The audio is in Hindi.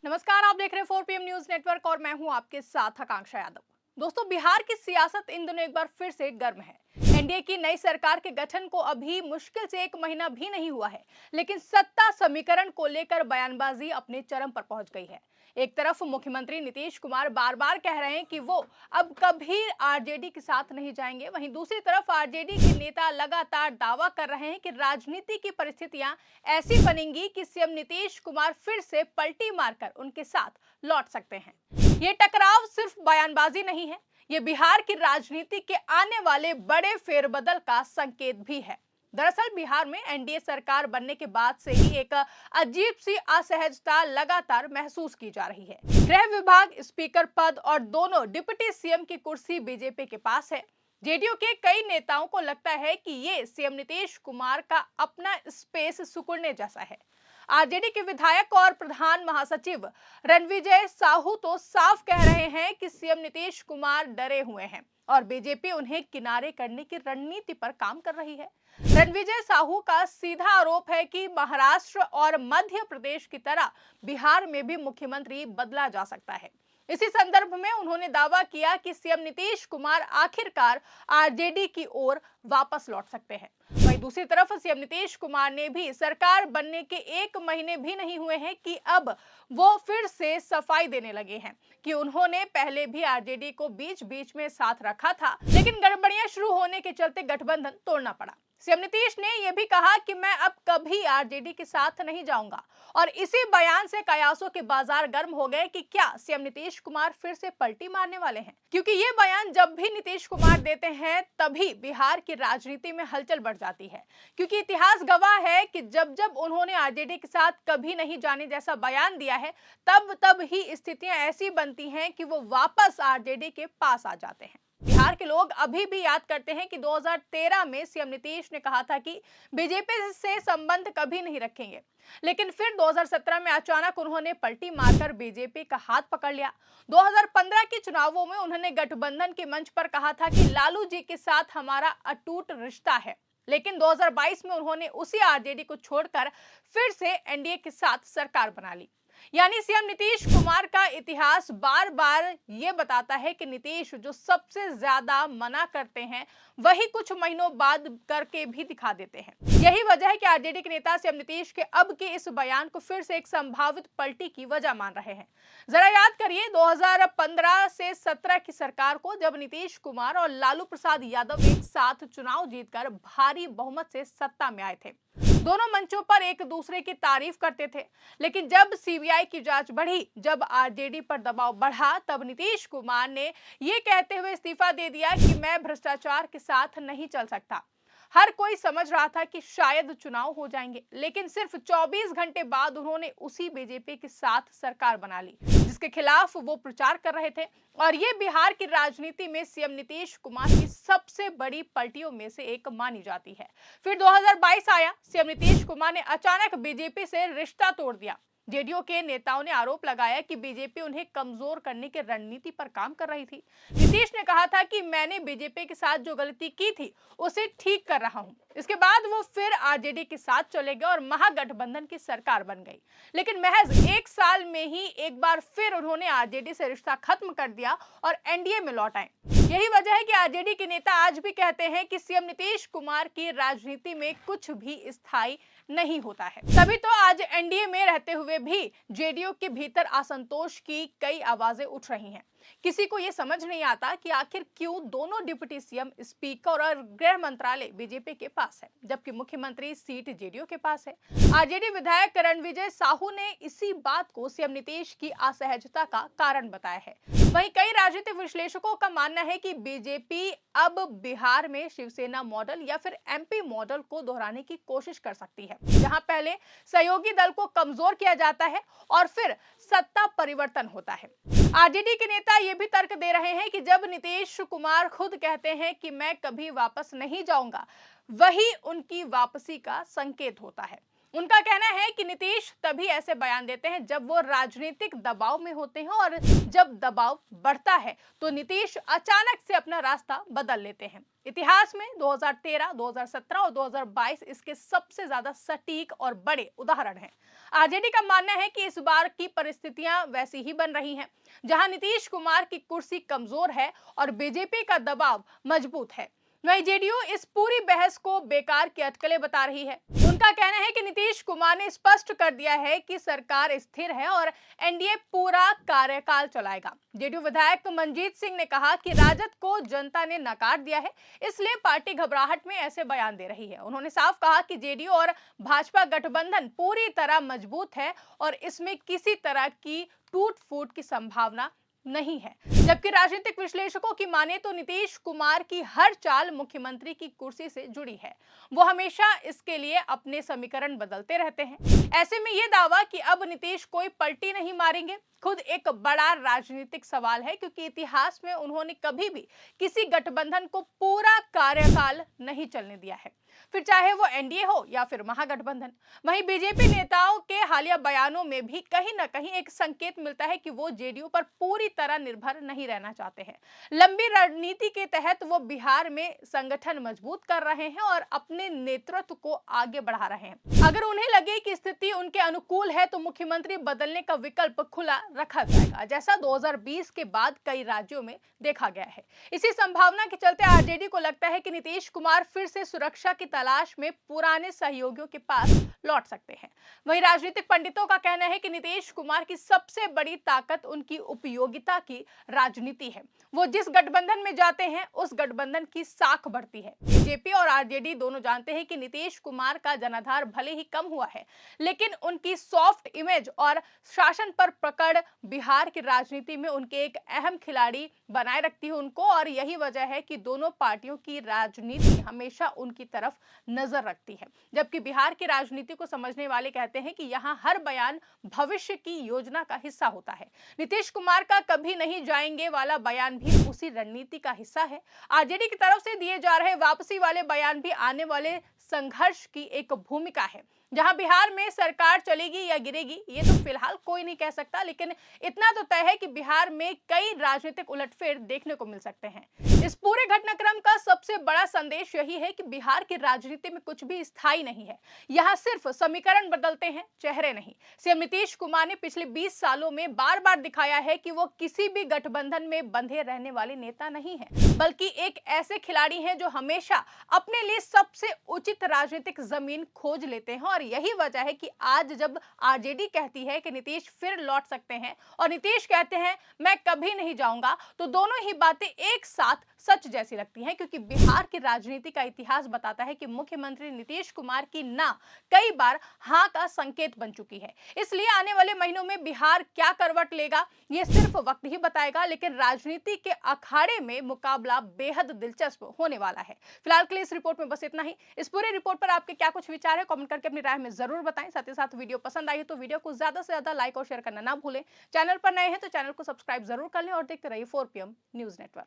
नमस्कार, आप देख रहे हैं 4 पीएम न्यूज नेटवर्क और मैं हूं आपके साथ आकांक्षा यादव। दोस्तों, बिहार की सियासत इन दिनों एक बार फिर से गर्म है। एनडीए की नई सरकार के गठन को अभी मुश्किल से 1 महीना भी नहीं हुआ है, लेकिन सत्ता समीकरण को लेकर बयानबाजी अपने चरम पर पहुंच गई है। एक तरफ मुख्यमंत्री नीतीश कुमार बार बार कह रहे हैं कि वो अब कभी आरजेडी के साथ नहीं जाएंगे, वहीं दूसरी तरफ आरजेडी के नेता लगातार दावा कर रहे हैं कि राजनीति की परिस्थितियां ऐसी बनेंगी कि सीएम नीतीश कुमार फिर से पलटी मारकर उनके साथ लौट सकते हैं। ये टकराव सिर्फ बयानबाजी नहीं है, ये बिहार की राजनीति के आने वाले बड़े फेरबदल का संकेत भी है। दरअसल बिहार में एनडीए सरकार बनने के बाद से ही एक अजीब सी असहजता लगातार महसूस की जा रही है। गृह विभाग, स्पीकर पद और दोनों डिप्टी सीएम की कुर्सी बीजेपी के पास है। जेडीयू के कई नेताओं को लगता है कि ये सीएम नीतीश कुमार का अपना स्पेस सिकुड़ने जैसा है। आरजेडी के विधायक और प्रधान महासचिव रणविजय साहू तो साफ कह रहे हैं कि सीएम नीतीश कुमार डरे हुए हैं और बीजेपी उन्हें किनारे करने की रणनीति पर काम कर रही है। रणविजय साहू का सीधा आरोप है कि महाराष्ट्र और मध्य प्रदेश की तरह बिहार में भी मुख्यमंत्री बदला जा सकता है। इसी संदर्भ में उन्होंने दावा किया कि सीएम नीतीश कुमार आखिरकार आरजेडी की ओर वापस लौट सकते हैं। वहीं दूसरी तरफ सीएम नीतीश कुमार ने भी सरकार बनने के 1 महीने भी नहीं हुए हैं कि अब वो फिर से सफाई देने लगे हैं कि उन्होंने पहले भी आरजेडी को बीच बीच में साथ रखा था, लेकिन गड़बड़ियां शुरू होने के चलते गठबंधन तोड़ना पड़ा। सीएम नीतीश ने यह भी कहा कि मैं अब कभी आरजेडी के साथ नहीं जाऊंगा और इसी बयान से कयासों के बाजार गर्म हो गए कि क्या सीएम नीतीश कुमार फिर से पलटी मारने वाले हैं, क्योंकि ये बयान जब भी नीतीश कुमार देते हैं तभी बिहार की राजनीति में हलचल बढ़ जाती है। क्योंकि इतिहास गवाह है कि जब जब उन्होंने आरजेडी के साथ कभी नहीं जाने जैसा बयान दिया है, तब तब ही स्थितियां ऐसी बनती हैं कि वो वापस आरजेडी के पास आ जाते हैं। बिहार के लोग अभी भी याद करते हैं कि 2013 में सीएम नीतीश ने कहा था कि बीजेपी से संबंध कभी नहीं रखेंगे, लेकिन फिर 2017 में अचानक उन्होंने पलटी मारकर बीजेपी का हाथ पकड़ लिया। 2015 के चुनावों में उन्होंने गठबंधन के मंच पर कहा था कि लालू जी के साथ हमारा अटूट रिश्ता है, लेकिन 2022 में उन्होंने उसी आरजेडी को छोड़कर फिर से एनडीए के साथ सरकार बना ली। यानी सीएम नीतीश कुमार का इतिहास बार बार ये बताता है कि नीतीश जो सबसे ज्यादा मना करते हैं वही कुछ महीनों बाद करके भी दिखा देते हैं। यही वजह है कि आरजेडी के नेता सीएम नीतीश के अब के इस बयान को फिर से एक संभावित पलटी की वजह मान रहे हैं। जरा याद करिए 2015 से 17 की सरकार को, जब नीतीश कुमार और लालू प्रसाद यादव एक साथ चुनाव जीतकर भारी बहुमत से सत्ता में आए थे। दोनों मंचों पर एक दूसरे की तारीफ करते थे, लेकिन जब सीबीआई की जांच बढ़ी, जब आरजेडी पर दबाव बढ़ा, तब नीतीश कुमार ने ये कहते हुए इस्तीफा दे दिया कि मैं भ्रष्टाचार के साथ नहीं चल सकता। हर कोई समझ रहा था कि शायद चुनाव हो जाएंगे, लेकिन सिर्फ 24 घंटे बाद उन्होंने उसी बीजेपी के साथ सरकार बना ली जिसके खिलाफ वो प्रचार कर रहे थे। और ये बिहार की राजनीति में सीएम नीतीश कुमार की सबसे बड़ी पलटियों में से एक मानी जाती है। फिर 2022 आया, सीएम नीतीश कुमार ने अचानक बीजेपी से रिश्ता तोड़ दिया। जेडीयू के नेताओं ने आरोप लगाया कि बीजेपी उन्हें कमजोर करने की रणनीति पर काम कर रही थी। नीतीश ने कहा था कि मैंने बीजेपी के साथ जो गलती की थी उसे ठीक कर रहा हूं। इसके बाद वो फिर आरजेडी के साथ चले गए और महागठबंधन की सरकार बन गई। लेकिन महज 1 साल में ही एक बार फिर उन्होंने आरजेडी से रिश्ता खत्म कर दिया और एनडीए में लौट आए। यही वजह है कि आरजेडी के नेता आज भी कहते हैं कि सीएम नीतीश कुमार की राजनीति में कुछ भी स्थायी नहीं होता है। तभी तो आज एनडीए में रहते हुए भी जेडीयू के भीतर असंतोष की कई आवाजें उठ रही हैं। किसी को यह समझ नहीं आता कि आखिर क्यों दोनों डिप्टी सीएम, स्पीकर और गृह मंत्रालय बीजेपी के पास है, जबकि मुख्यमंत्री सीट जेडीयू के पास है। आरजेडी विधायक रणविजय साहू ने इसी बात को सीएम नीतीश की असहजता का कारण बताया है। वहीं कई राजनीतिक विश्लेषकों का मानना है कि बीजेपी अब बिहार में शिवसेना मॉडल या फिर एमपी मॉडल को दोहराने की कोशिश कर सकती है, जहां पहले सहयोगी दल को कमजोर किया जाता है और फिर सत्ता परिवर्तन होता है। आरजेडी के नेता ये भी तर्क दे रहे हैं कि जब नीतीश कुमार खुद कहते हैं कि मैं कभी वापस नहीं जाऊंगा, वही उनकी वापसी का संकेत होता है। उनका कहना है है कि नीतीश तभी ऐसे बयान देते हैं जब वो राजनीतिक दबाव में होते हैं, और जब दबाव बढ़ता है तो नीतीश अचानक से अपना रास्ता बदल लेते हैं। इतिहास में 2013, 2017 और 2022 इसके सबसे ज्यादा सटीक और बड़े उदाहरण हैं। आरजेडी का मानना है कि इस बार की परिस्थितियां वैसी ही बन रही हैं, जहां नीतीश कुमार की कुर्सी कमजोर है और बीजेपी का दबाव मजबूत है। वहीं जेडीयू इस पूरी बहस को बेकार की अटकलें बता रही है। उनका कहना है कि नीतीश कुमार ने स्पष्ट कर दिया है कि सरकार स्थिर है और एनडीए पूरा कार्यकाल चलाएगा। जेडीयू विधायक मंजीत सिंह ने कहा कि राजद को जनता ने नकार दिया है, इसलिए पार्टी घबराहट में ऐसे बयान दे रही है। उन्होंने साफ कहा कि जेडीयू और भाजपा गठबंधन पूरी तरह मजबूत है और इसमें किसी तरह की टूट फूट की संभावना नहीं है। जबकि राजनीतिक विश्लेषकों की माने तो नीतीश कुमार की हर चाल मुख्यमंत्री की कुर्सी से जुड़ी है। वो हमेशा इसके लिए अपने समीकरण बदलते रहते हैं। ऐसे में ये दावा कि अब नीतीश कोई पलटी नहीं मारेंगे खुद एक बड़ा राजनीतिक सवाल है, क्योंकि इतिहास में उन्होंने कभी भी किसी गठबंधन को पूरा कार्यकाल नहीं चलने दिया है, फिर चाहे वो एनडीए हो या फिर महागठबंधन। वहीं बीजेपी नेताओं के हालिया बयानों में भी कहीं ना कहीं एक संकेत मिलता है कि वो जेडीयू पर पूरी तरह निर्भर नहीं रहना चाहते हैं। लंबी रणनीति के तहत वो बिहार में संगठन मजबूत कर रहे हैं और अपने नेतृत्व को आगे बढ़ा रहे हैं। अगर उन्हें लगे कि स्थिति उनके अनुकूल है तो मुख्यमंत्री बदलने का विकल्प खुला रखा जाएगा, जैसा 2020 के बाद कई राज्यों में देखा गया है। इसी संभावना के चलते आरजेडी को लगता है कि नीतीश कुमार फिर से सुरक्षा की तलाश में पुराने सहयोगियों के पास लौट सकते हैं। वहीं राजनीतिक पंडितों का कहना है कि नीतीश कुमार की सबसे बड़ी ताकत उनकी उपयोगिता की राजनीति है। वो जिस गठबंधन में जाते हैं उस गठबंधन की साख बढ़ती है। बीजेपी और आरजेडी दोनों जानते हैं कि नीतीश कुमार का जनाधार भले ही कम हुआ है, लेकिन उनकी सॉफ्ट इमेज और शासन पर पकड़ बिहार की राजनीति में उनके एक अहम खिलाड़ी बनाए रखती है उनको, और यही वजह है कि दोनों पार्टियों की राजनीति हमेशा उनकी तरफ नजर रखती है। जबकि बिहार की राजनीति को समझने वाले कहते हैं कि यहां हर बयान भविष्य की योजना का हिस्सा होता है। नीतीश कुमार का कभी नहीं जाएंगे वाला बयान भी उसी रणनीति का हिस्सा है। आरजेडी की तरफ से दिए जा रहे वापसी वाले बयान भी आने वाले संघर्ष की एक भूमिका है। जहां बिहार में सरकार चलेगी या गिरेगी ये तो फिलहाल कोई नहीं कह सकता, लेकिन इतना तो तय है कि बिहार में कई राजनीतिक उलटफेर देखने को मिल सकते हैं। इस पूरे घटनाक्रम का सबसे बड़ा संदेश यही है कि बिहार की राजनीति में कुछ भी स्थायी नहीं है। यहाँ सिर्फ समीकरण बदलते हैं, चेहरे नहीं। सीएम नीतीश कुमार ने पिछले 20 सालों में बार बार दिखाया है कि वो किसी भी गठबंधन में बंधे रहने वाले नेता नहीं है, बल्कि एक ऐसे खिलाड़ी हैं जो हमेशा अपने लिए सबसे उचित राजनीतिक जमीन खोज लेते हैं। और यही वजह है कि आज जब आरजेडी कहती है कि नीतीश फिर लौट सकते हैं और नीतीश कहते हैं मैं कभी नहीं जाऊंगा, तो दोनों ही बातें एक साथ सच जैसी लगती हैं, क्योंकि बिहार की राजनीति का इतिहास बताता है कि मुख्यमंत्री नीतीश कुमार की ना कई बार हां का संकेत बन चुकी है। इसलिए आने वाले महीनों में बिहार क्या करवट लेगा ये सिर्फ वक्त ही बताएगा, लेकिन राजनीति के अखाड़े में मुकाबला बेहद दिलचस्प होने वाला है। फिलहाल के लिए इस रिपोर्ट में बस इतना ही। इस पूरे रिपोर्ट पर आपके क्या कुछ विचार है कमेंट करके अपनी राय में जरूर बताएं। साथ ही साथ वीडियो पसंद आई तो वीडियो को ज्यादा से ज्यादा लाइक और शेयर करना ना भूलें। चैनल पर नए हैं तो चैनल को सब्सक्राइब जरूर कर लें और देखते रहिए 4PM न्यूज नेटवर्क।